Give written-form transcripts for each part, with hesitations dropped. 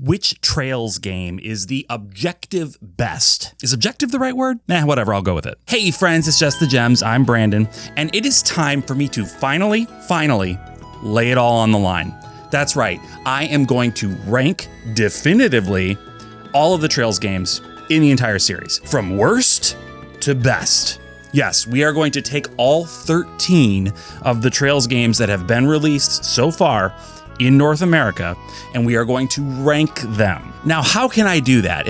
Which Trails game is the objective best? Is objective the right word? Whatever, I'll go with it. Hey friends, it's Just the Gems. I'm Brandon, and it is time for me to finally lay it all on the line. That's right, I am going to rank definitively all of the Trails games in the entire series, from worst to best. Yes, we are going to take all 13 of the Trails games that have been released so far in North America, and we are going to rank them. Now, how can I do that?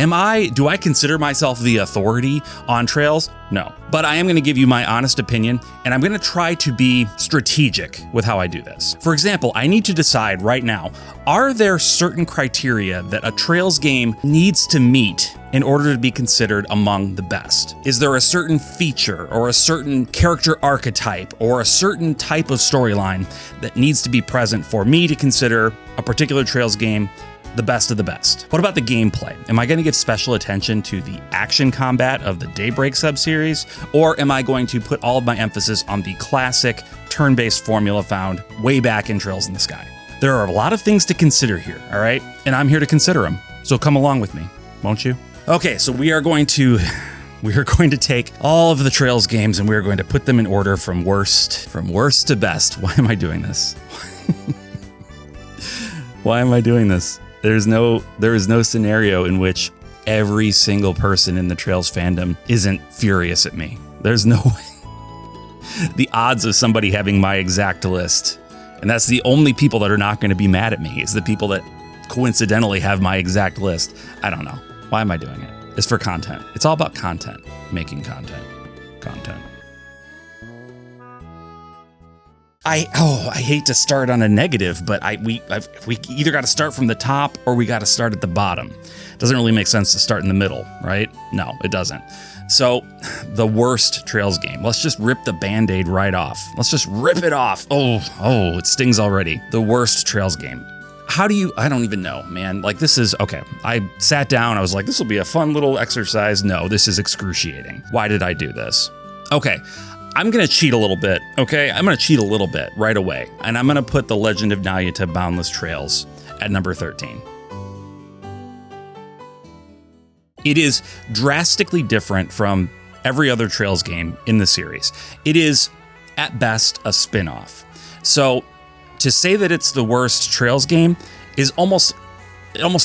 Do I consider myself the authority on Trails? No, but I am going to give you my honest opinion, and I'm going to try to be strategic with how I do this. For example, I need to decide right now, are there certain criteria that a Trails game needs to meet in order to be considered among the best? Is there a certain feature or a certain character archetype or a certain type of storyline that needs to be present for me to consider a particular Trails game the best of the best? What about the gameplay? Am I going to give special attention to the action combat of the Daybreak subseries, or am I going to put all of my emphasis on the classic turn-based formula found way back in Trails in the Sky? There are a lot of things to consider here, all right? And I'm here to consider them. So come along with me, won't you? Okay, so we are going to take all of the Trails games and we are going to put them in order from worst to best. Why am I doing this? Why am I doing this? There is no scenario in which every single person in the Trails fandom isn't furious at me. There's no way. The odds of somebody having my exact list, and that's the only people that are not going to be mad at me, is the people that coincidentally have my exact list. I don't know. Why am I doing it? It's for content. It's all about content. Making content. I hate to start on a negative, but we either got to start from the top or we got to start at the bottom. It doesn't really make sense to start in the middle, right? No, it doesn't. So the worst Trails game. Let's just rip the Band-Aid right off. Let's just rip it off. Oh, it stings already. The worst Trails game. I don't even know, man. Like, this is, okay. I sat down, I was like, this will be a fun little exercise. No, this is excruciating. Why did I do this? Okay, I'm going to cheat a little bit, okay? I'm going to cheat a little bit right away. And I'm going to put The Legend of Nayuta Boundless Trails at number 13. It is drastically different from every other Trails game in the series. It is, at best, a spin-off. So, to say that it's the worst Trails game is almost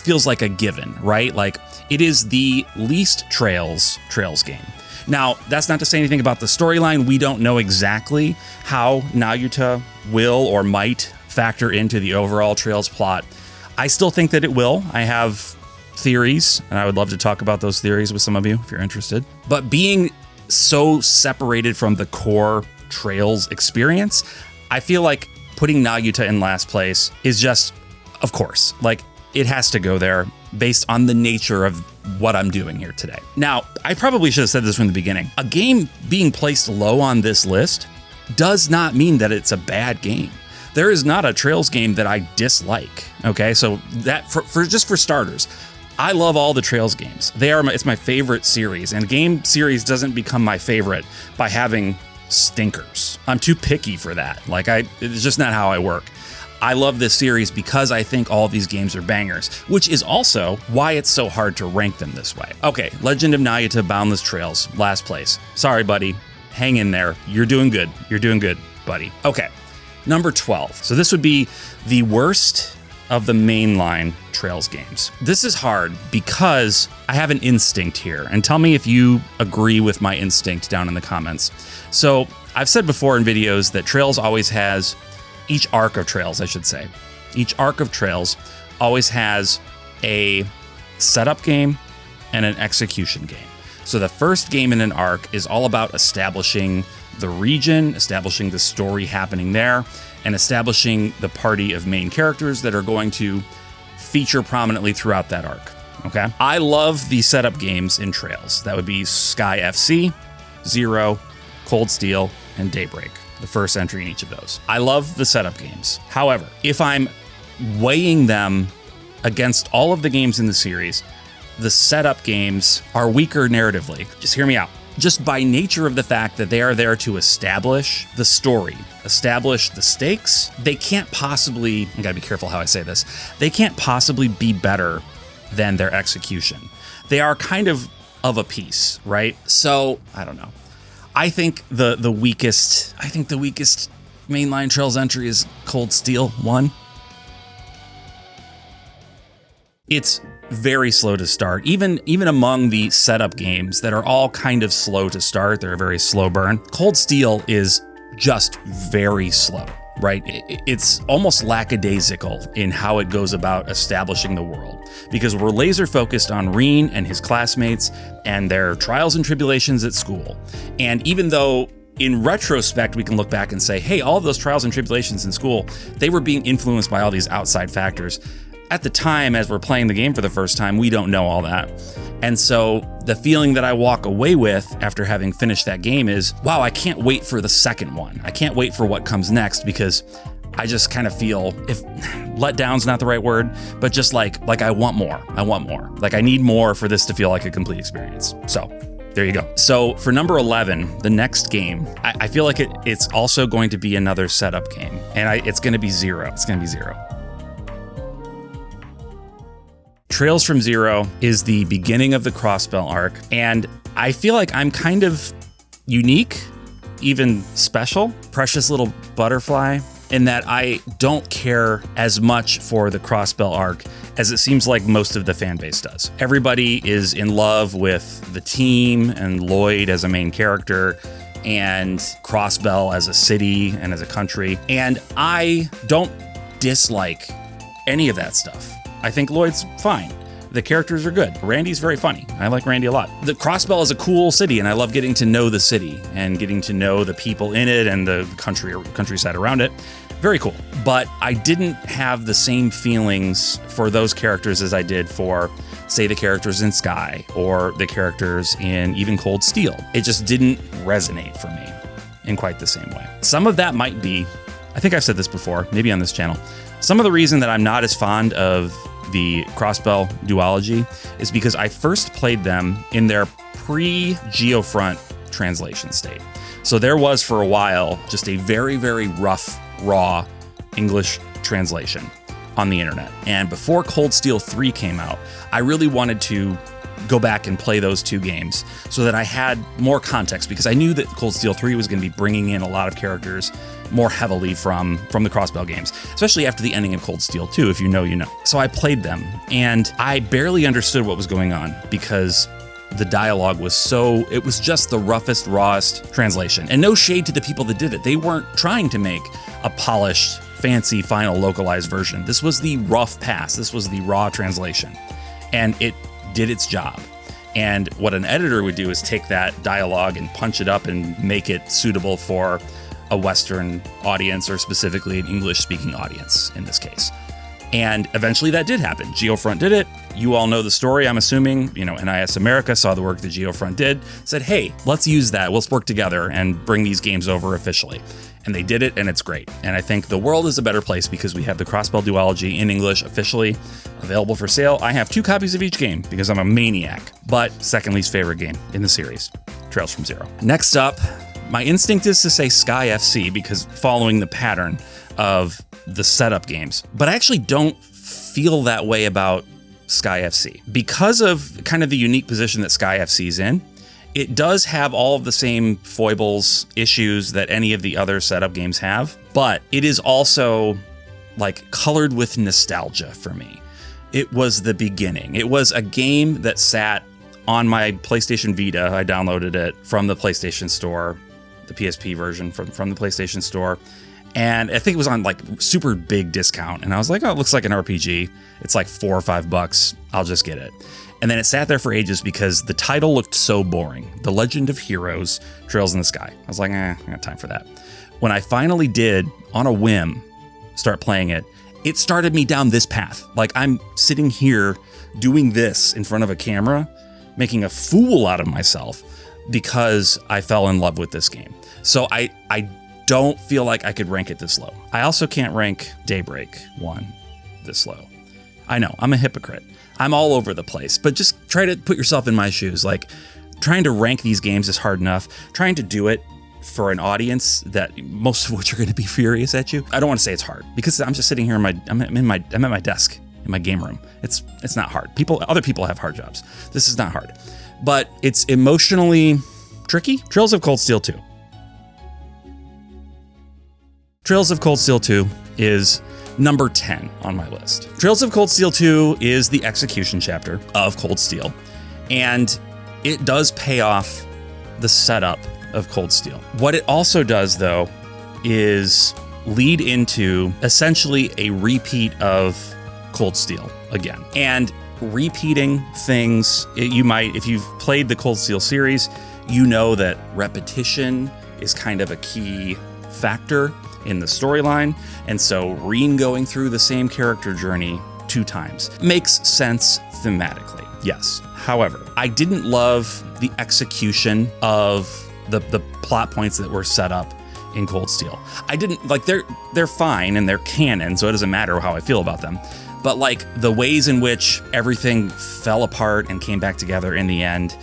feels like a given, right? Like, it is the least Trails game. Now, that's not to say anything about the storyline. We don't know exactly how Nayuta will or might factor into the overall Trails plot. I still think that it will. I have theories, and I would love to talk about those theories with some of you if you're interested. But being so separated from the core Trails experience, I feel like putting Nayuta in last place is just, of course, like, it has to go there based on the nature of what I'm doing here today. Now, I probably should have said this from the beginning. A game being placed low on this list does not mean that it's a bad game. There is not a Trails game that I dislike, okay? So that, for starters, I love all the Trails games. It's my favorite series, and a game series doesn't become my favorite by having stinkers. I'm too picky for that. It's just not how I work. I love this series because I think all of these games are bangers, which is also why it's so hard to rank them this way. Okay, Legend of Nayuta Boundless Trails, last place. Sorry, buddy. Hang in there. You're doing good. You're doing good, buddy. Okay, number 12. So this would be the worst of the mainline Trails games. This is hard because I have an instinct here, and tell me if you agree with my instinct down in the comments. So I've said before in videos that Trails always has, each arc of Trails, each arc of Trails always has a setup game and an execution game. So the first game in an arc is all about establishing the region, establishing the story happening there, and establishing the party of main characters that are going to feature prominently throughout that arc, okay? I love the setup games in Trails. That would be Sky FC, Zero, Cold Steel, and Daybreak, the first entry in each of those. I love the setup games. However, if I'm weighing them against all of the games in the series, the setup games are weaker narratively. Just hear me out. Just by nature of the fact that they are there to establish the story, establish the stakes, they can't possibly, I gotta be careful how I say this, they can't possibly be better than their execution. They are kind of a piece, right? So I don't know. I think the weakest mainline Trails entry is Cold Steel 1. It's very slow to start, even among the setup games that are all kind of slow to start. They're a very slow burn. Cold Steel is just very slow, right? It's almost lackadaisical in how it goes about establishing the world, because we're laser focused on Reen and his classmates and their trials and tribulations at school. And even though in retrospect, we can look back and say, hey, all of those trials and tribulations in school, they were being influenced by all these outside factors. At the time, as we're playing the game for the first time, we don't know all that. And so the feeling that I walk away with after having finished that game is, wow, I can't wait for the second one. I can't wait for what comes next, because I just kind of feel, if letdown's not the right word, but just like I want more. I want more. Like I need more for this to feel like a complete experience. So there you go. So for number 11, the next game, I feel like it's also going to be another setup game, and it's going to be Zero. It's going to be Zero. Trails from Zero is the beginning of the Crossbell arc, and I feel like I'm kind of unique, even special, precious little butterfly, in that I don't care as much for the Crossbell arc as it seems like most of the fan base does. Everybody is in love with the team and Lloyd as a main character and Crossbell as a city and as a country, and I don't dislike any of that stuff. I think Lloyd's fine. The characters are good. Randy's very funny. I like Randy a lot. The Crossbell is a cool city, and I love getting to know the city and getting to know the people in it and the countryside around it. Very cool. But I didn't have the same feelings for those characters as I did for, say, the characters in Sky or the characters in even Cold Steel. It just didn't resonate for me in quite the same way. Some of that might be, I think I've said this before, maybe on this channel, some of the reason that I'm not as fond of the Crossbell duology is because I first played them in their pre-Geofront translation state. So there was for a while just a very, very rough, raw English translation on the internet. And before Cold Steel 3 came out, I really wanted to go back and play those two games so that I had more context, because I knew that Cold Steel 3 was going to be bringing in a lot of characters more heavily from the Crossbell games, especially after the ending of Cold Steel 2, if you know, you know. So I played them, and I barely understood what was going on because the dialogue was it was just the roughest, rawest translation. And no shade to the people that did it. They weren't trying to make a polished, fancy, final, localized version. This was the rough pass. This was the raw translation. And it did its job. And what an editor would do is take that dialogue and punch it up and make it suitable for a Western audience, or specifically an English-speaking audience in this case. And eventually that did happen. Geofront did it. You all know the story, I'm assuming. NIS America saw the work that Geofront did, said, hey, let's use that. Let's work together and bring these games over officially. And they did it, and it's great. And I think the world is a better place because we have the Crossbell duology in English officially available for sale. I have 2 copies of each game because I'm a maniac. But second least favorite game in the series, Trails from Zero. Next up, my instinct is to say Sky FC because following the pattern of the setup games. But I actually don't feel that way about Sky FC. Because of kind of the unique position that Sky FC's in, it does have all of the same foibles, issues that any of the other setup games have, but it is also like colored with nostalgia for me. It was the beginning. It was a game that sat on my PlayStation Vita. I downloaded it from the PlayStation Store, the PSP version from the PlayStation Store. And I think it was on like super big discount. And I was like, oh, it looks like an RPG. It's like $4 or $5. I'll just get it. And then it sat there for ages because the title looked so boring. The Legend of Heroes, Trails in the Sky. I was like, I got time for that. When I finally did, on a whim, start playing it, it started me down this path. Like I'm sitting here doing this in front of a camera, making a fool out of myself because I fell in love with this game. So I don't feel like I could rank it this low. I also can't rank Daybreak 1 this low. I know, I'm a hypocrite. I'm all over the place, but just try to put yourself in my shoes. Like trying to rank these games is hard enough. Trying to do it for an audience that most of which are going to be furious at you. I don't want to say it's hard because I'm just sitting here I'm at my desk in my game room. It's not hard. Other people have hard jobs. This is not hard. But it's emotionally tricky. Trails of Cold Steel 2. Trails of Cold Steel 2 is number 10 on my list. Trails of Cold Steel 2 is the execution chapter of Cold Steel, and it does pay off the setup of Cold Steel. What it also does, though, is lead into essentially a repeat of Cold Steel again. And repeating things, if you've played the Cold Steel series, you know that repetition is kind of a key factor in the storyline, and so going through the same character journey 2 times makes sense thematically, yes. However, I didn't love the execution of the plot points that were set up in Cold Steel. I didn't like they're fine and they're canon, so it doesn't matter how I feel about them. But like the ways in which everything fell apart and came back together in the end,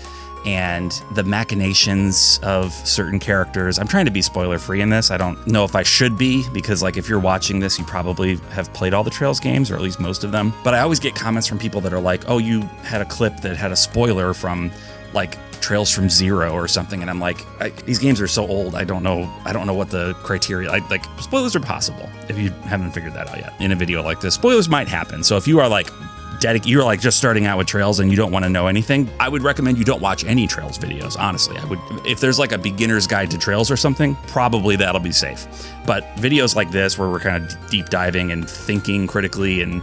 and the machinations of certain characters. I'm trying to be spoiler free in this. I don't know if I should be, because like if you're watching this, you probably have played all the Trails games, or at least most of them. But I always get comments from people that are like, oh, you had a clip that had a spoiler from like Trails from Zero or something, and I'm like, these games are so old. I don't know what the criteria. Like spoilers are possible if you haven't figured that out yet. In a video like this, spoilers might happen. So if you are like you're like just starting out with Trails and you don't want to know anything, I would recommend you don't watch any Trails videos. Honestly, I would. If there's like a beginner's guide to Trails or something, probably that'll be safe. But videos like this, where we're kind of deep diving and thinking critically, and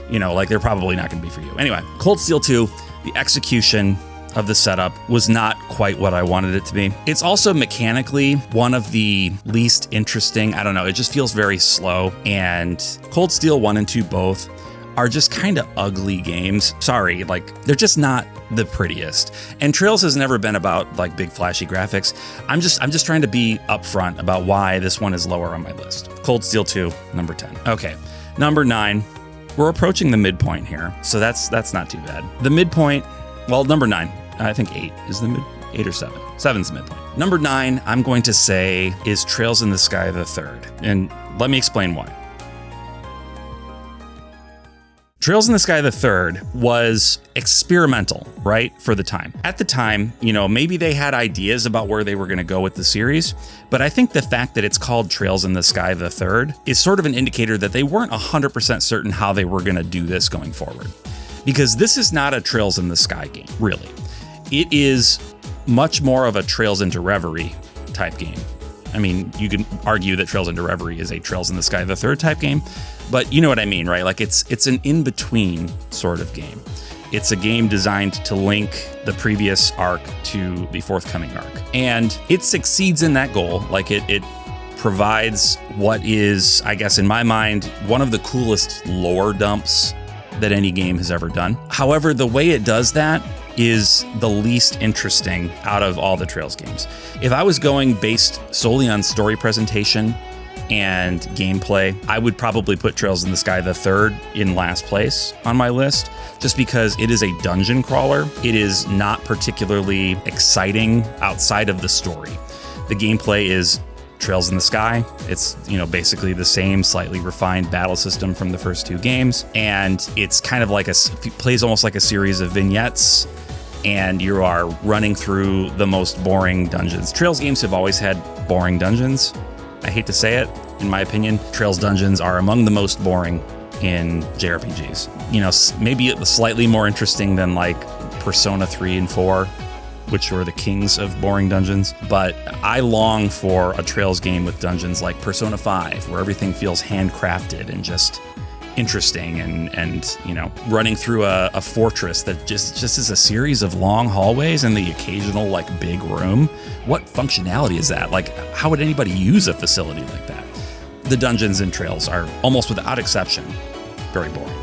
like they're probably not going to be for you. Anyway, Cold Steel 2, the execution of the setup was not quite what I wanted it to be. It's also mechanically one of the least interesting. I don't know. It just feels very slow. And Cold Steel 1 and 2 both are just kind of ugly games. Sorry, like they're just not the prettiest. And Trails has never been about like big flashy graphics. I'm just trying to be upfront about why this one is lower on my list. Cold Steel 2, number 10. Okay, number 9. We're approaching the midpoint here, so that's not too bad. The midpoint, well, number 9. I think 8 is the 8 or 7. 7's the midpoint. Number 9, I'm going to say, is Trails in the Sky the Third, and let me explain why. Trails in the Sky the Third was experimental, right, for the time. At the time, maybe they had ideas about where they were going to go with the series, but I think the fact that it's called Trails in the Sky the Third is sort of an indicator that they weren't 100% certain how they were going to do this going forward. Because this is not a Trails in the Sky game, really. It is much more of a Trails into Reverie type game. I mean, you can argue that Trails into Reverie is a Trails in the Sky the Third type game, but you know what I mean, right? Like it's an in-between sort of game. It's a game designed to link the previous arc to the forthcoming arc. And it succeeds in that goal. Like it provides what is, I guess in my mind, one of the coolest lore dumps that any game has ever done. However, the way it does that is the least interesting out of all the Trails games. If I was going based solely on story presentation and gameplay, I would probably put Trails in the Sky the Third in last place on my list, just because it is a dungeon crawler. It is not particularly exciting outside of the story. The gameplay is Trails in the Sky. It's, basically the same slightly refined battle system from the first 2 games. And it's kind of like plays almost like a series of vignettes, and you are running through the most boring dungeons. Trails games have always had boring dungeons. I hate to say it, in my opinion, Trails dungeons are among the most boring in JRPGs. Maybe slightly more interesting than like Persona 3 and 4, which were the kings of boring dungeons. But I long for a Trails game with dungeons like Persona 5, where everything feels handcrafted and just interesting, and running through a fortress that just is a series of long hallways and the occasional like big room. What functionality is that? Like, how would anybody use a facility like that? The dungeons in Trails are almost without exception very boring.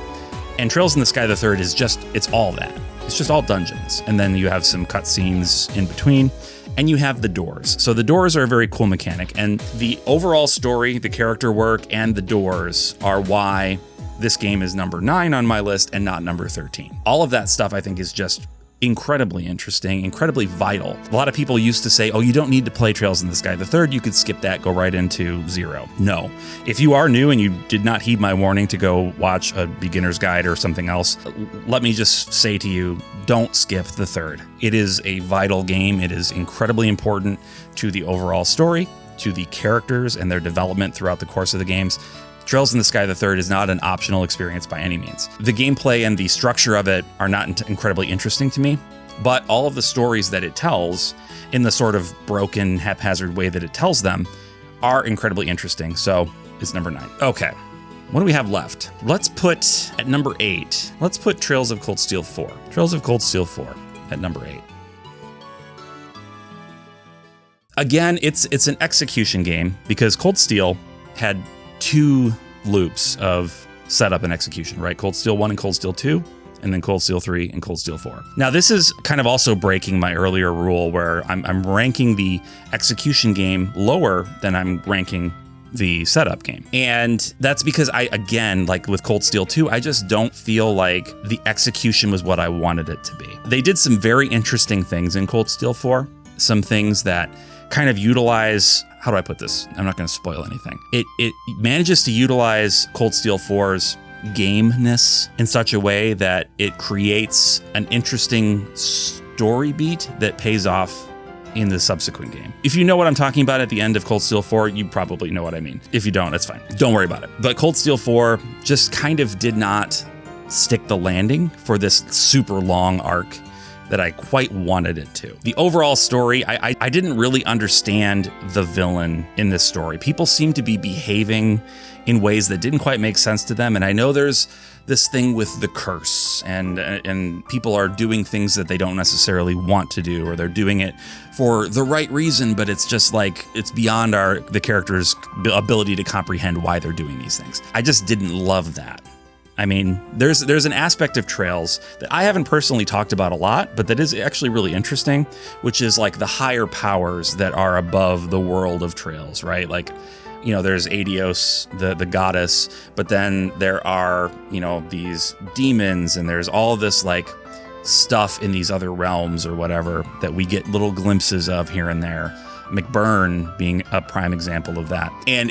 And Trails in the Sky the Third is it's all that. It's just all dungeons. And then you have some cutscenes in between, and you have the doors. So the doors are a very cool mechanic, and the overall story, the character work, and the doors are why this game is number 9 on my list and not number 13. All of that stuff I think is just incredibly interesting, incredibly vital. A lot of people used to say, oh, you don't need to play Trails in the Sky the Third. You could skip that, go right into 0. No. If you are new and you did not heed my warning to go watch a beginner's guide or something else, let me just say to you, don't skip the third. It is a vital game. It is incredibly important to the overall story, to the characters and their development throughout the course of the games. Trails in the Sky the Third is not an optional experience by any means. The gameplay and the structure of it are not incredibly interesting to me, but all of the stories that it tells in the sort of broken, haphazard way that it tells them are incredibly interesting. So it's number 9. Okay, what do we have left? Let's put at number 8, let's put Trails of Cold Steel 4. Trails of Cold Steel 4 at number 8. Again, it's an execution game because Cold Steel had 2 loops of setup and execution, right? Cold Steel 1 and Cold Steel 2, and then Cold Steel 3 and Cold Steel 4. Now, this is kind of also breaking my earlier rule where I'm ranking the execution game lower than I'm ranking the setup game. And that's because again, like with Cold Steel 2, I just don't feel like the execution was what I wanted it to be. They did some very interesting things in Cold Steel 4, some things that kind of utilize, how do I put this? I'm not going to spoil anything. It manages to utilize Cold Steel 4's gameness in such a way that it creates an interesting story beat that pays off in the subsequent game. If you know what I'm talking about at the end of Cold Steel 4, you probably know what I mean. If you don't, that's fine. Don't worry about it. But Cold Steel 4 just kind of did not stick the landing for this super long arc that I quite wanted it to. The overall story, I didn't really understand the villain in this story. People seem to be behaving in ways that didn't quite make sense to them. And I know there's this thing with the curse and people are doing things that they don't necessarily want to do, or they're doing it for the right reason, but it's just like, it's beyond the character's ability to comprehend why they're doing these things. I just didn't love that. I mean, there's an aspect of Trails that I haven't personally talked about a lot, but that is actually really interesting, which is like the higher powers that are above the world of Trails, right? Like, you know, there's Gtheos, the goddess, but then there are, you know, these demons, and there's all this like stuff in these other realms or whatever that we get little glimpses of here and there. McBurn being a prime example of that. And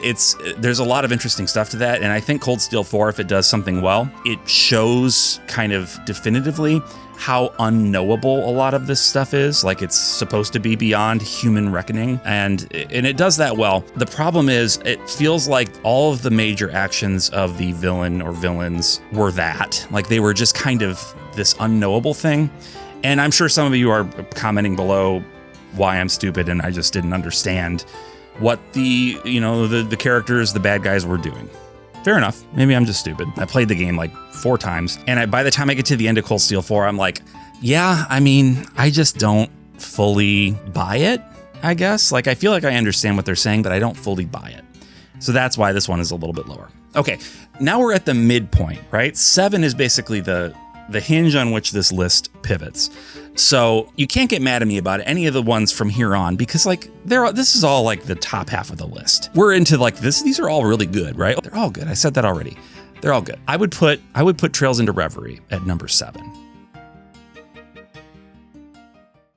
there's a lot of interesting stuff to that. And I think Cold Steel 4, if it does something well, it shows kind of definitively how unknowable a lot of this stuff is. Like, it's supposed to be beyond human reckoning, and it does that well. The problem is it feels like all of the major actions of the villain or villains were that. Like, they were just kind of this unknowable thing. And I'm sure some of you are commenting below why I'm stupid and I just didn't understand what the characters, the bad guys were doing. Fair enough. Maybe I'm just stupid. I played the game like 4 times, and by the time I get to the end of Cold Steel 4, I'm like, yeah, I mean, I just don't fully buy it, I guess. Like, I feel like I understand what they're saying, but I don't fully buy it. So that's why this one is a little bit lower. Okay, now we're at the midpoint, right? 7 is basically the hinge on which this list pivots. So you can't get mad at me about any of the ones from here on, because like this is all like the top half of the list. We're into like this. These are all really good, right? They're all good. I said that already. They're all good. I would put Trails into Reverie at number 7.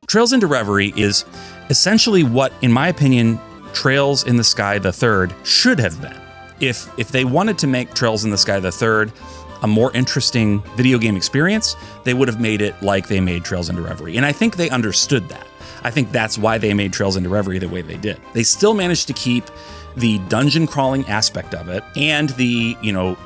Trails into Reverie is essentially what, in my opinion, Trails in the Sky the Third should have been. If they wanted to make Trails in the Sky the Third a more interesting video game experience, they would have made it like they made Trails into Reverie. And I think they understood that. I think that's why they made Trails into Reverie the way they did. They still managed to keep the dungeon crawling aspect of it and the,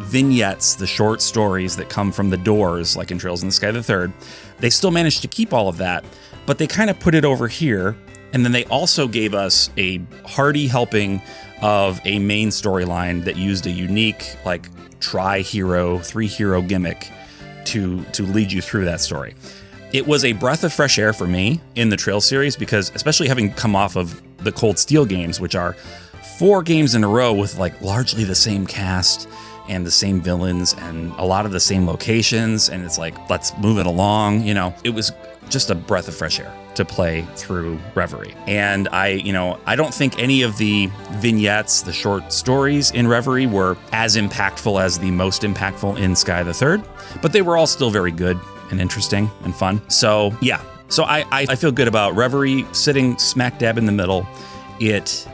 vignettes, the short stories that come from the doors, like in Trails in the Sky the Third. They still managed to keep all of that, but they kind of put it over here. And then they also gave us a hearty helping of a main storyline that used a unique, like, tri-hero, 3-hero gimmick to lead you through that story. It was a breath of fresh air for me in the Trails series, because especially having come off of the Cold Steel games, which are 4 games in a row with like largely the same cast and the same villains and a lot of the same locations, and it's like, let's move it along. It was just a breath of fresh air to play through Reverie. And I don't think any of the vignettes, the short stories in Reverie, were as impactful as the most impactful in Sky the Third, but they were all still very good and interesting and fun. So yeah, so I feel good about Reverie sitting smack dab in the middle. It,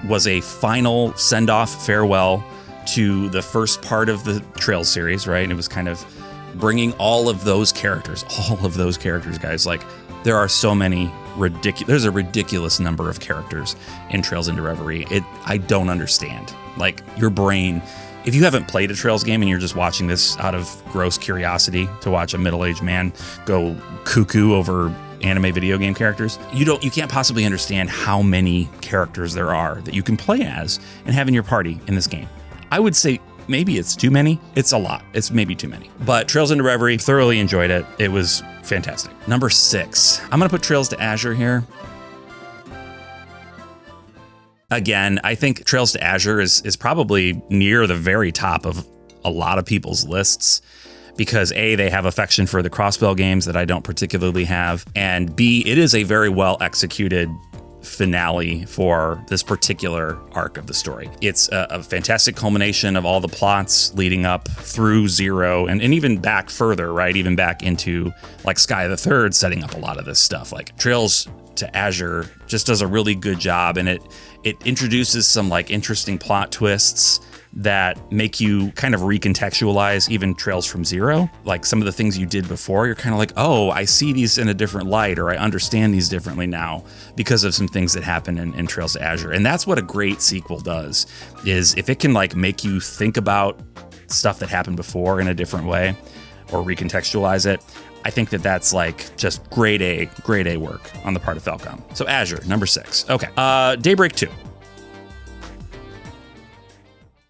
was a final send-off farewell to the first part of the Trails series, right? And it was kind of bringing all of those characters, guys. Like, there are so many there's a ridiculous number of characters in Trails into Reverie. I don't understand. Like, your brain, if you haven't played a Trails game and you're just watching this out of gross curiosity to watch a middle-aged man go cuckoo over anime video game characters, you can't possibly understand how many characters there are that you can play as and have in your party in this game. I would say maybe it's too many. It's a lot. It's maybe too many. But Trails into Reverie, thoroughly enjoyed it. It was fantastic. Number 6. I'm going to put Trails to Azure here. Again, I think Trails to Azure is probably near the very top of a lot of people's lists because A, they have affection for the Crossbell games that I don't particularly have, and B, it is a very well executed finale for this particular arc of the story. It's a fantastic culmination of all the plots leading up through Zero and even back further, right? Even back into like Sky the Third, setting up a lot of this stuff. Like Trails to Azure just does a really good job, and it introduces some like interesting plot twists that make you kind of recontextualize even Trails from Zero. Like some of the things you did before, you're kind of like, oh, I see these in a different light, or I understand these differently now because of some things that happen in Trails to Azure. And that's what a great sequel does, is if it can like make you think about stuff that happened before in a different way or recontextualize it. I think that's like just grade A work on the part of Falcom. So Azure, number 6. Okay. Daybreak 2.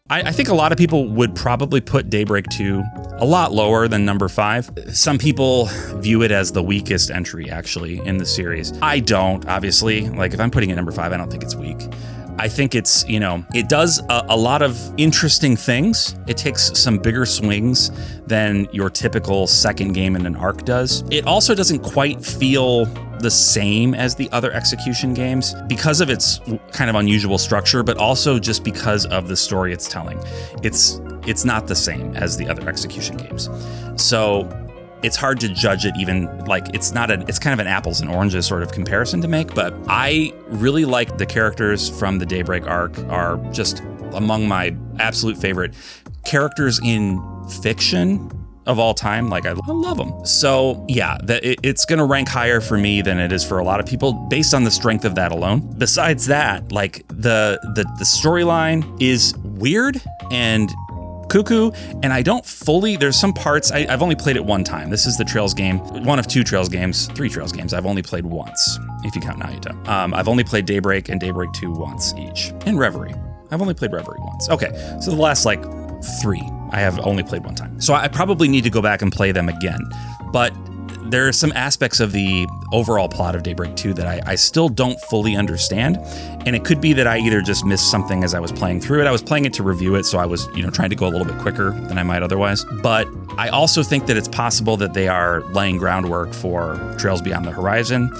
I think a lot of people would probably put Daybreak 2 a lot lower than number 5. Some people view it as the weakest entry, actually, in the series. I don't, obviously. Like, if I'm putting it number 5, I don't think it's weak. I think it's, it does a lot of interesting things. It takes some bigger swings than your typical second game in an arc does. It also doesn't quite feel the same as the other execution games because of its kind of unusual structure, but also just because of the story it's telling. It's not the same as the other execution games. So it's hard to judge it, even like it's kind of an apples and oranges sort of comparison to make, but I really like the characters from the Daybreak arc are just among my absolute favorite characters in fiction of all time. Like I love them. So yeah, it's going to rank higher for me than it is for a lot of people based on the strength of that alone. Besides that, like the storyline is weird and cuckoo, and I don't fully, there's some parts, I've only played it one time. This is the Trails game, one of 2 Trails games, 3 Trails games I've only played once, if you count Naruto. I've only played Daybreak and Daybreak 2 once each. And Reverie. I've only played Reverie once. Okay, so the last 3 I have only played one time. So I probably need to go back and play them again. But there are some aspects of the overall plot of Daybreak 2 that I still don't fully understand. And it could be that I either just missed something as I was playing through it. I was playing it to review it, so I was, trying to go a little bit quicker than I might otherwise. But I also think that it's possible that they are laying groundwork for Trails Beyond the Horizon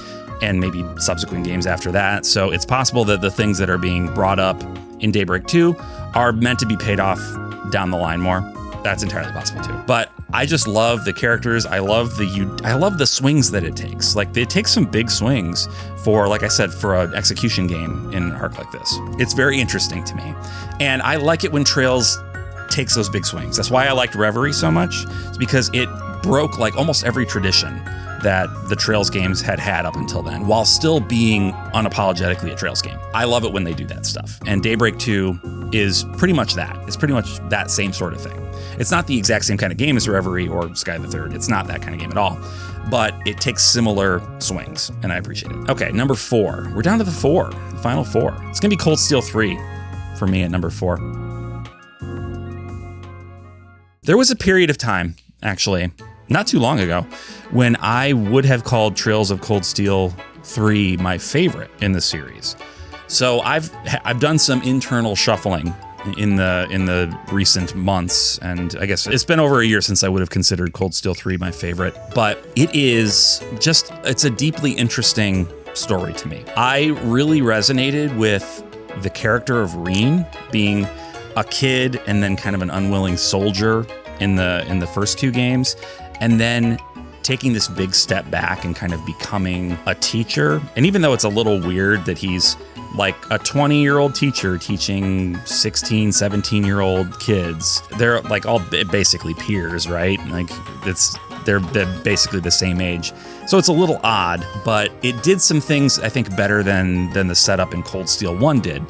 and maybe subsequent games after that. So it's possible that the things that are being brought up in Daybreak 2 are meant to be paid off down the line more. That's entirely possible too. But I just love the characters. I love the swings that it takes. Like it takes some big swings for, like I said, for an execution game in an arc like this. It's very interesting to me. And I like it when Trails takes those big swings. That's why I liked Reverie so much. It's because it broke like almost every tradition that the Trails games had up until then, while still being unapologetically a Trails game. I love it when they do that stuff. And Daybreak 2 is pretty much that. It's pretty much that same sort of thing. It's not the exact same kind of game as Reverie or Sky the Third. It's not that kind of game at all. But it takes similar swings, and I appreciate it. Okay, number 4. We're down to the final 4. It's going to be Cold Steel 3 for me at number 4. There was a period of time, actually, not too long ago, when I would have called Trails of Cold Steel 3 my favorite in the series. So I've done some internal shuffling in the recent months, and I guess it's been over a year since I would have considered Cold Steel 3 my favorite, but it's a deeply interesting story to me. I really resonated with the character of Reen being a kid and then kind of an unwilling soldier in the first 2 games, and then taking this big step back and kind of becoming a teacher. And even though it's a little weird that he's like a 20-year-old teacher teaching 16, 17-year-old kids, they're like all basically peers, right? Like they're basically the same age. So it's a little odd, but it did some things I think better than the setup in Cold Steel 1 did.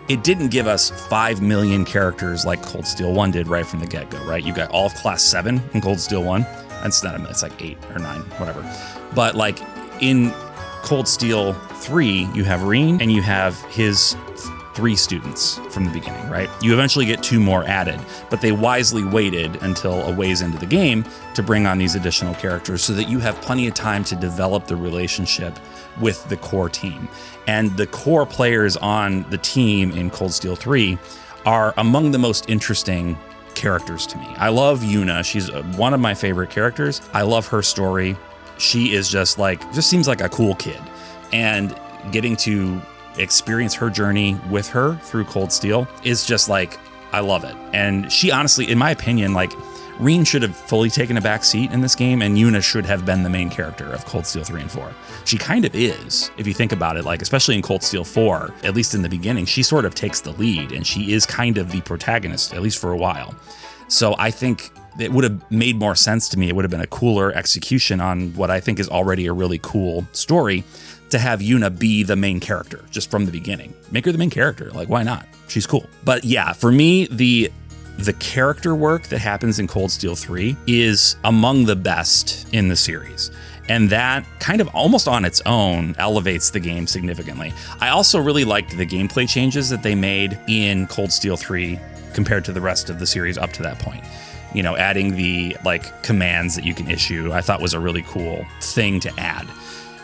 It didn't give us 5 million characters like Cold Steel 1 did right from the get-go, right? You got all of Class 7 in Cold Steel 1. It's not it's like 8 or 9, whatever. But like in Cold Steel 3, you have Reen and you have his 3 students from the beginning, right? You eventually get 2 more added, but they wisely waited until a ways into the game to bring on these additional characters so that you have plenty of time to develop the relationship with the core team. And the core players on the team in Cold Steel 3 are among the most interesting characters to me. I love Yuna. She's one of my favorite characters. I love her story. She is just seems like a cool kid. And getting to experience her journey with her through Cold Steel is just like, I love it. And she honestly, in my opinion, like Reen should have fully taken a back seat in this game, and Yuna should have been the main character of Cold Steel 3 and 4. She kind of is, if you think about it, like especially in Cold Steel 4, at least in the beginning, she sort of takes the lead and she is kind of the protagonist, at least for a while. So I think it would have made more sense to me. It would have been a cooler execution on what I think is already a really cool story to have Yuna be the main character just from the beginning. Make her the main character. Like, why not? She's cool. But yeah, for me, the character work that happens in Cold Steel 3 is among the best in the series. And that kind of almost on its own elevates the game significantly. I also really liked the gameplay changes that they made in Cold Steel 3 compared to the rest of the series up to that point. You know, adding the like commands that you can issue, I thought was a really cool thing to add.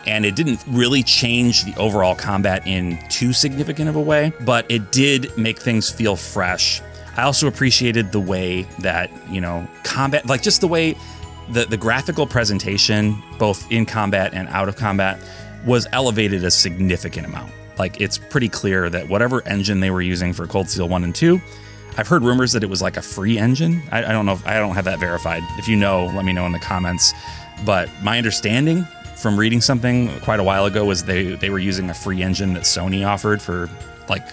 And it didn't really change the overall combat in too significant of a way, but it did make things feel fresh. I also appreciated the way that, you know, combat, like just the way the graphical presentation, both in combat and out of combat, was elevated a significant amount. Like, it's pretty clear that whatever engine they were using for Cold Steel 1 and 2, I've heard rumors that it was like a free engine. I don't know if I don't have that verified. If you know, let me know in the comments. But my understanding from reading something quite a while ago was they were using a free engine that Sony offered for like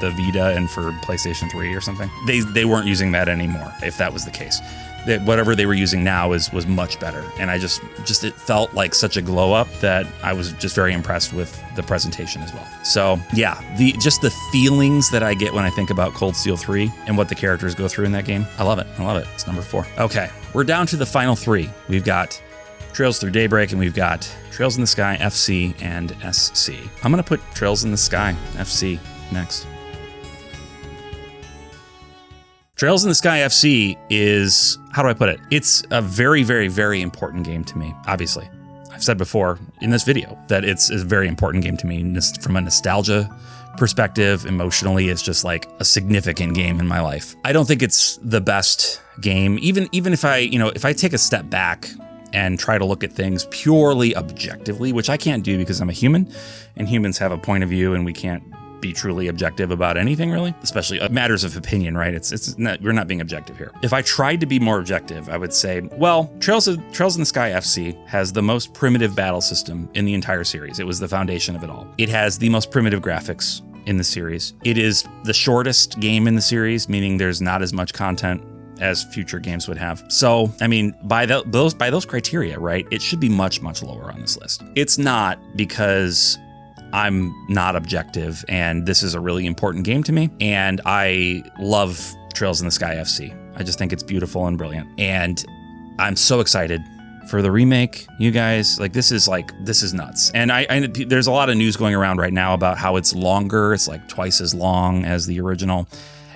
the Vita and for PlayStation 3 or something. They weren't using that anymore, if that was the case. That whatever they were using now was much better. And I just it felt like such a glow up that I was just very impressed with the presentation as well. So yeah, the feelings that I get when I think about Cold Steel 3 and what the characters go through in that game. I love it. It's number 4. Okay, we're down to the final 3. We've got Trails Through Daybreak, and we've got Trails in the Sky FC and SC. I'm going to put Trails in the Sky FC next. Trails in the Sky FC is, how do I put it? It's a very, very, very important game to me, obviously. I've said before in this video that it's a very important game to me from a nostalgia perspective. Emotionally, it's just like a significant game in my life. I don't think it's the best game, even if I take a step back and try to look at things purely objectively, which I can't do because I'm a human, and humans have a point of view, and we can't be truly objective about anything, really, especially matters of opinion, right? We're not being objective here. If I tried to be more objective, I would say, well, Trails in the Sky FC has the most primitive battle system in the entire series. It was the foundation of it all. It has the most primitive graphics in the series. It is the shortest game in the series, meaning there's not as much content as future games would have. So, I mean, by those criteria, right, it should be much, much lower on this list. It's not because I'm not objective, and this is a really important game to me, and I love Trails in the Sky FC. I just think it's beautiful and brilliant, and I'm so excited for the remake, you guys. Like, this is nuts. And I there's a lot of news going around right now about how it's longer. It's like twice as long as the original,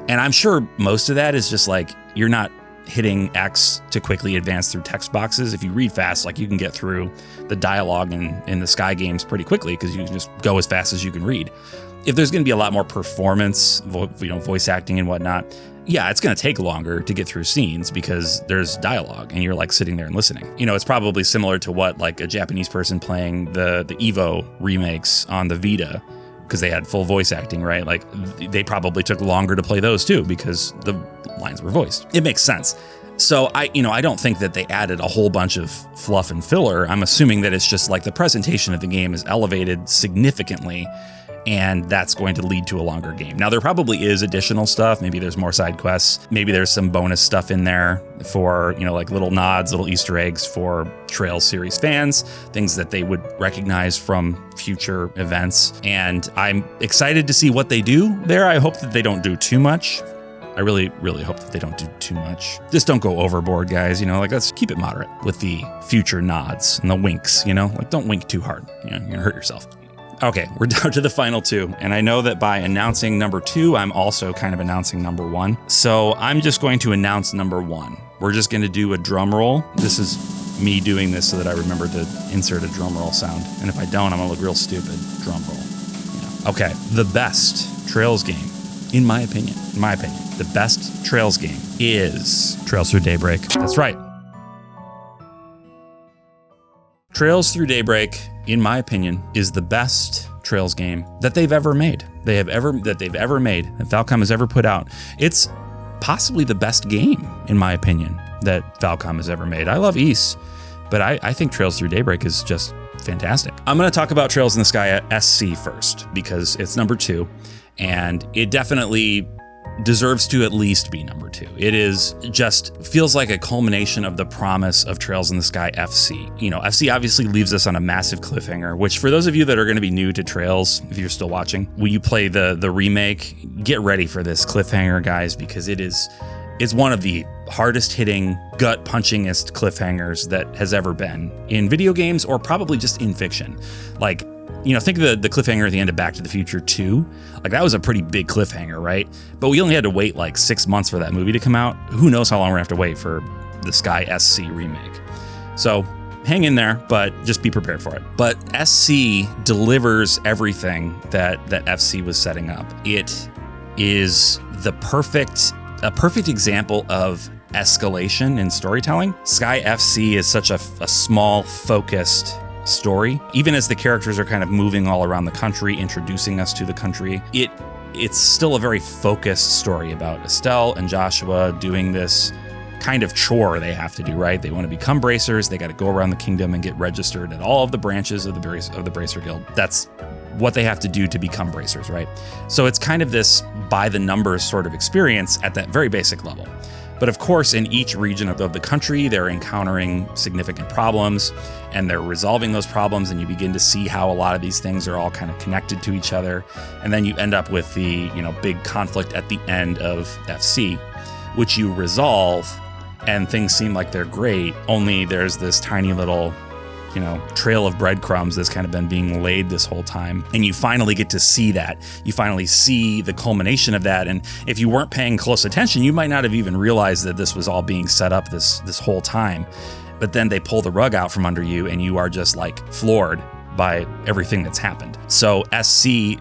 and I'm sure most of that is just like, you're not hitting X to quickly advance through text boxes. If you read fast, like, you can get through the dialogue in the Sky games pretty quickly because you can just go as fast as you can read. If there's going to be a lot more performance, voice acting and whatnot, yeah, it's going to take longer to get through scenes because there's dialogue and you're like sitting there and listening. You know, it's probably similar to what like a Japanese person playing the Evo remakes on the Vita, because they had full voice acting, right? Like, they probably took longer to play those too because the lines were voiced. It makes sense. So I don't think that they added a whole bunch of fluff and filler. I'm assuming that it's just like the presentation of the game is elevated significantly, and that's going to lead to a longer game. Now, there probably is additional stuff. Maybe there's more side quests. Maybe there's some bonus stuff in there for, like little nods, little Easter eggs for Trails series fans, things that they would recognize from future events. And I'm excited to see what they do there. I hope that they don't do too much. I really, really hope that they don't do too much. Just don't go overboard, guys. Let's keep it moderate with the future nods and the winks, don't wink too hard. You're going to hurt yourself. Okay, we're down to the final two. And I know that by announcing number 2, I'm also kind of announcing number 1. So I'm just going to announce number 1. We're just going to do a drum roll. This is me doing this so that I remember to insert a drum roll sound. And if I don't, I'm going to look real stupid. Drum roll. Okay, the best Trails game, in my opinion, the best Trails game is Trails Through Daybreak. That's right. Trails Through Daybreak, in my opinion, is the best Trails game that they've ever made. That Falcom has ever put out. It's possibly the best game, in my opinion, that Falcom has ever made. I love Ys, but I think Trails Through Daybreak is just fantastic. I'm going to talk about Trails in the Sky at SC first, because it's number 2, and it definitely deserves to at least be number 2. It is just feels like a culmination of the promise of Trails in the Sky FC. FC obviously leaves us on a massive cliffhanger, which for those of you that are going to be new to Trails, if you're still watching, when you play the remake, get ready for this cliffhanger, guys, because it's one of the hardest hitting, gut punchingest cliffhangers that has ever been in video games, or probably just in fiction. Think of the cliffhanger at the end of Back to the Future 2. That was a pretty big cliffhanger, right? But we only had to wait 6 months for that movie to come out. Who knows how long we're going to have to wait for the Sky SC remake. So hang in there, but just be prepared for it. But SC delivers everything that FC was setting up. It is a perfect example of escalation in storytelling. Sky FC is such a small, focused story. Even as the characters are kind of moving all around the country, introducing us to the country, it's still a very focused story about Estelle and Joshua doing this kind of chore they have to do, right? They want to become bracers. They got to go around the kingdom and get registered at all of the branches of the Bracer Guild. That's what they have to do to become bracers, right? So it's kind of this by the numbers sort of experience at that very basic level. But of course, in each region of the country, they're encountering significant problems, and they're resolving those problems, and you begin to see how a lot of these things are all kind of connected to each other. And then you end up with the, big conflict at the end of FC, which you resolve, and things seem like they're great, only there's this tiny little, trail of breadcrumbs that's kind of been being laid this whole time. And you finally get to see that. You finally see the culmination of that. And if you weren't paying close attention, you might not have even realized that this was all being set up this whole time. But then they pull the rug out from under you, and you are just floored by everything that's happened. So SC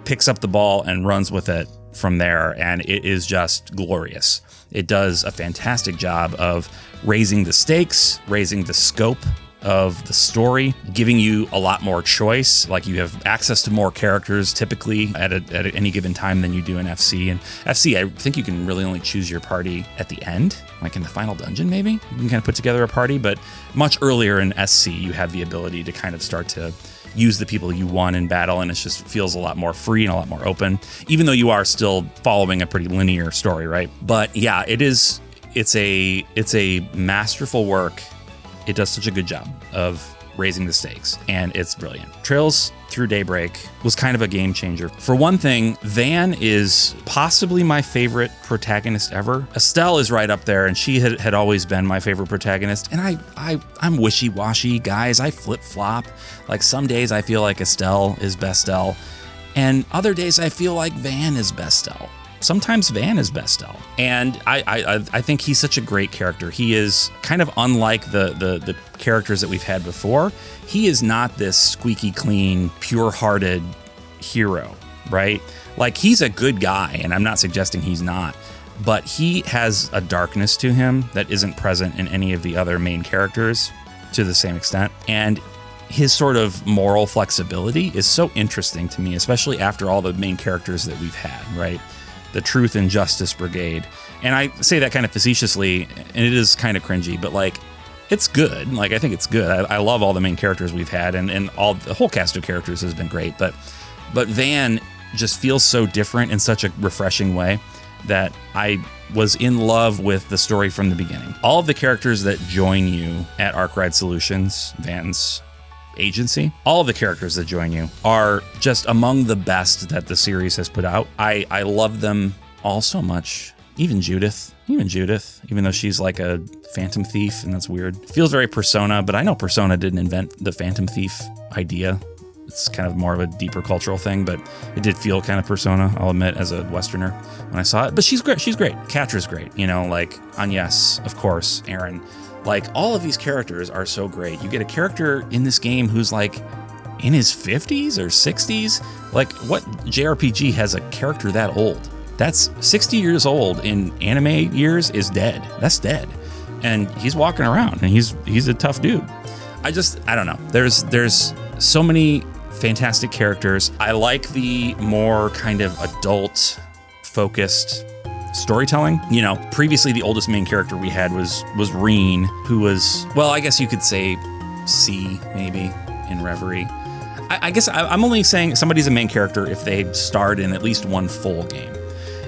picks up the ball and runs with it from there, and it is just glorious. It does a fantastic job of raising the stakes, raising the scope of the story, giving you a lot more choice. You have access to more characters typically at any given time than you do in FC. And FC, I think you can really only choose your party at the end, in the final dungeon maybe. You can kind of put together a party, but much earlier in SC, you have the ability to kind of start to use the people you want in battle, and it just feels a lot more free and a lot more open, even though you are still following a pretty linear story, right? But yeah, it's a masterful work. It does such a good job of raising the stakes, and it's brilliant. Trails Through Daybreak was kind of a game changer. For one thing, Van is possibly my favorite protagonist ever. Estelle is right up there, and she had always been my favorite protagonist. And I'm wishy-washy, guys. I flip-flop. Some days I feel like Estelle is Bestel, and other days I feel like Van is Bestel. Sometimes Van is Bestel. And I think he's such a great character. He is kind of unlike the characters that we've had before. He is not this squeaky clean, pure-hearted hero, right? He's a good guy, and I'm not suggesting he's not, but he has a darkness to him that isn't present in any of the other main characters to the same extent. And his sort of moral flexibility is so interesting to me, especially after all the main characters that we've had, right? The Truth and Justice Brigade And I say that kind of facetiously, and it is kind of cringy, but like, it's good. Like, I think it's good. I love all the main characters we've had, and all the whole cast of characters has been great. But Van just feels so different in such a refreshing way that I was in love with the story from the beginning. All of the characters that join you at Arc Ride Solutions, Van's agency, all of the characters that join you are just among the best that the series has put out. I love them all so much. Even Judith, even though she's like a Phantom Thief, and that's weird. It feels very Persona, but I know Persona didn't invent the Phantom Thief idea. It's kind of more of a deeper cultural thing, but it did feel kind of Persona, I'll admit, as a Westerner when I saw it. But she's great. Catra's great. You know, like Agnes, of course, Aeron. Like, all of these characters are so great. You get a character in this game who's like in his 50s or 60s. Like, what JRPG has a character that old? That's 60 years old in anime years is dead. That's dead. And he's walking around, and he's a tough dude. I don't know. There's so many fantastic characters. I like the more kind of adult focused storytelling. You know, previously the oldest main character we had was Reen, who was, well, I guess you could say C maybe in Reverie. I guess I'm only saying somebody's a main character if they starred in at least one full game.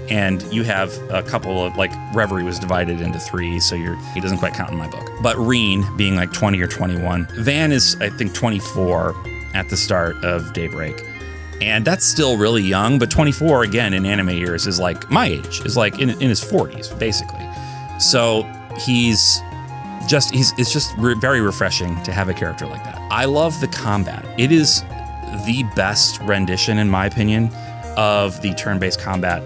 And you have a couple of, like, Reverie was divided into 3, so he doesn't quite count in my book. But Reen being like 20 or 21. Van is, I think, 24 at the start of Daybreak. And that's still really young, but 24, again, in anime years is like my age, is like in his 40s, basically. So it's just very refreshing to have a character like that. I love the combat. It is the best rendition, in my opinion, of the turn-based combat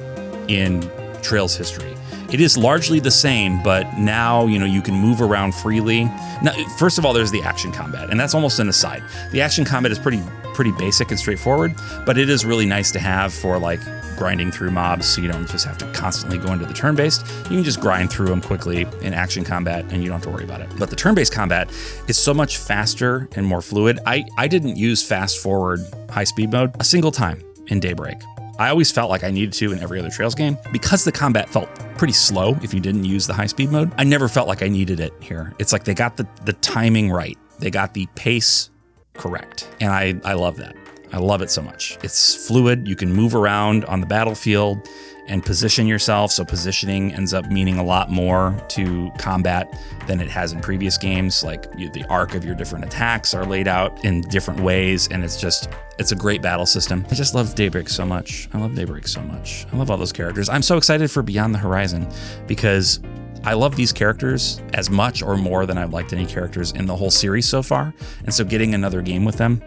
in Trails history. It is largely the same, but now, you know, you can move around freely. Now, first of all, there's the action combat, and that's almost an aside. The action combat is pretty basic and straightforward, but it is really nice to have for like grinding through mobs, so you don't just have to constantly go into the turn-based. You can just grind through them quickly in action combat, and you don't have to worry about it. But the turn-based combat is so much faster and more fluid. I didn't use fast-forward high-speed mode a single time in Daybreak. I always felt like I needed to in every other Trails game. Because the combat felt pretty slow if you didn't use the high-speed mode, I never felt like I needed it here. It's like they got the timing right. They got the pace correct. And I love that. I love it so much. It's fluid. You can move around on the battlefield and position yourself. So positioning ends up meaning a lot more to combat than it has in previous games. Like the arc of your different attacks are laid out in different ways. And it's a great battle system. I just love Daybreak so much. I love all those characters. I'm so excited for Beyond the Horizon because I love these characters as much or more than I've liked any characters in the whole series so far. And so getting another game with them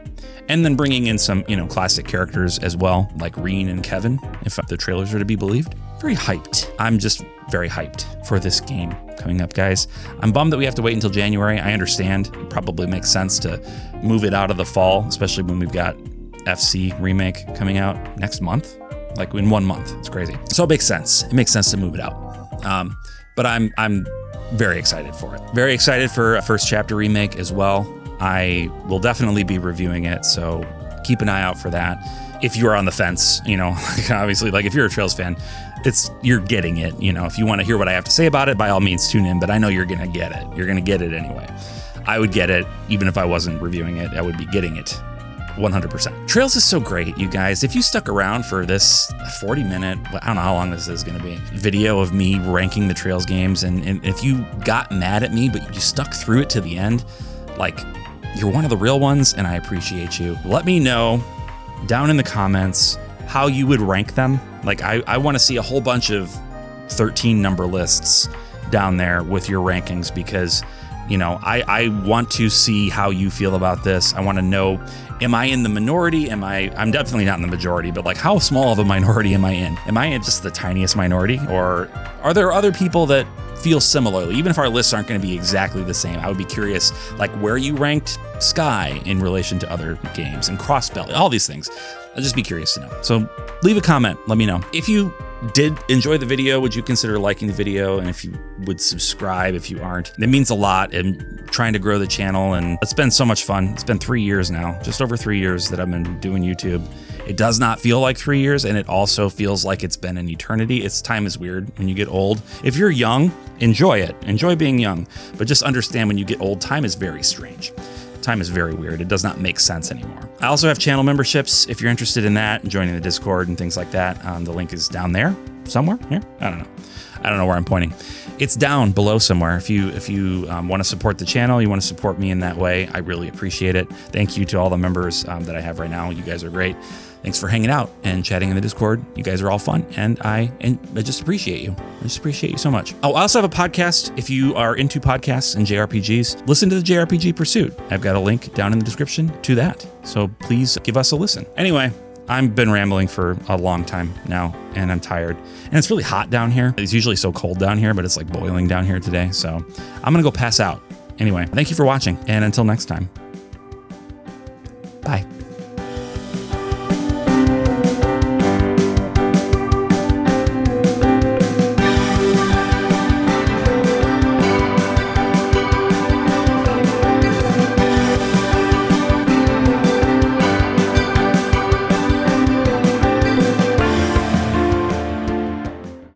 and then bringing in some, you know, classic characters as well, like Reen and Kevin, if the trailers are to be believed. Very hyped. I'm just very hyped for this game coming up, guys. I'm bummed that we have to wait until January. I understand. It probably makes sense to move it out of the fall, especially when we've got FC Remake coming out next month, like in 1 month. It's crazy. So it makes sense. It makes sense to move it out. But I'm very excited for it. Very excited for a First Chapter remake as well. I will definitely be reviewing it, so keep an eye out for that. If you're on the fence, you know, obviously, like if you're a Trails fan, you're getting it. You know, if you want to hear what I have to say about it, by all means tune in, but I know you're going to get it. You're going to get it anyway. I would get it, even if I wasn't reviewing it, I would be getting it 100%. Trails is so great, you guys. If you stuck around for this 40-minute, I don't know how long this is going to be, video of me ranking the Trails games, and if you got mad at me, but you stuck through it to the end, like, you're one of the real ones, and I appreciate you. Let me know down in the comments how you would rank them. Like, I want to see a whole bunch of 13 number lists down there with your rankings because, you know, I want to see how you feel about this. I want to know, am I in the minority? I'm definitely not in the majority, but like how small of a minority am I in? Am I in just the tiniest minority? Or are there other people that feel similarly? Even if our lists aren't going to be exactly the same, I would be curious, like where you ranked Sky in relation to other games and Crossbell, all these things. I'd just be curious to know. So leave a comment, let me know. If you did enjoy the video, would you consider liking the video? And if you would subscribe if you aren't, it means a lot in trying to grow the channel. And it's been so much fun. It's been 3 years now, just over 3 years that I've been doing YouTube. It does not feel like 3 years, and it also feels like it's been an eternity. Time is weird when you get old. If you're young, enjoy it. Enjoy being young. But just understand when you get old, time is very strange. Time is very weird. It does not make sense anymore. I also have channel memberships if you're interested in that and joining the Discord and things like that. The link is down there somewhere here. I don't know where I'm pointing. It's down below somewhere. If you want to support the channel, you want to support me in that way, I really appreciate it. Thank you to all the members that I have right now. You guys are great. Thanks for hanging out and chatting in the Discord. You guys are all fun, and I just appreciate you. I just appreciate you so much. Oh, I also have a podcast. If you are into podcasts and JRPGs, listen to the JRPG Pursuit. I've got a link down in the description to that. So please give us a listen. Anyway, I've been rambling for a long time now, and I'm tired. And it's really hot down here. It's usually so cold down here, but it's like boiling down here today. So I'm going to go pass out. Anyway, thank you for watching, and until next time.